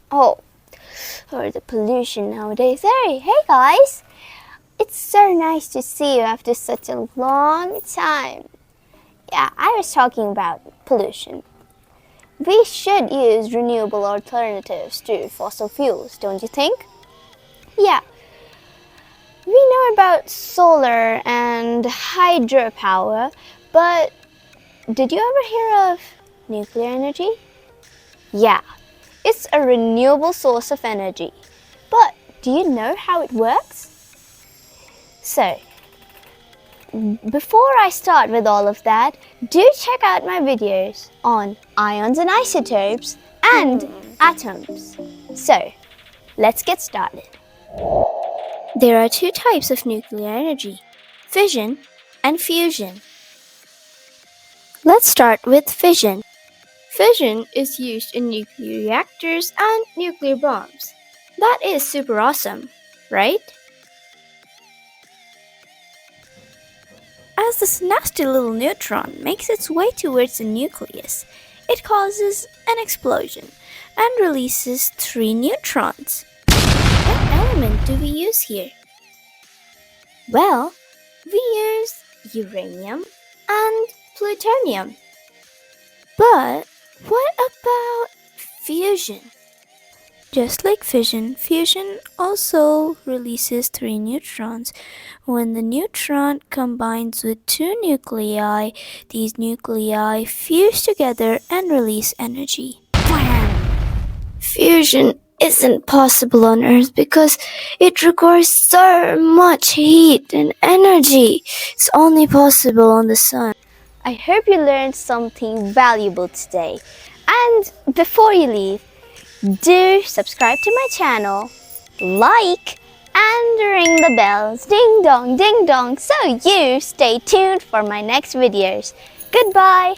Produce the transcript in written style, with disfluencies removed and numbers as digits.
Oh, or the pollution nowadays. Hey guys! It's so nice to see you after such a long time. Yeah, I was talking about pollution. We should use renewable alternatives to fossil fuels, don't you think? Yeah, we know about solar and hydropower, but did you ever hear of nuclear energy? Yeah, it's a renewable source of energy. But do you know how it works? So, before I start with all of that, do check out my videos on ions and isotopes and atoms. So, let's get started. There are two types of nuclear energy, fission and fusion. Let's start with fission. Fission is used in nuclear reactors and nuclear bombs. That is super awesome, right? As this nasty little neutron makes its way towards the nucleus, it causes an explosion and releases 3 neutrons. What element do we use here? Well, we use uranium and plutonium. But what about fusion? Just like fission, fusion also releases 3 neutrons. When the neutron combines with 2 nuclei, these nuclei fuse together and release energy. Bam! Fusion isn't possible on Earth because it requires so much heat and energy. It's only possible on the sun. I hope you learned something valuable today. And before you leave, do subscribe to my channel, like, and ring the bells, ding dong, so you stay tuned for my next videos. Goodbye!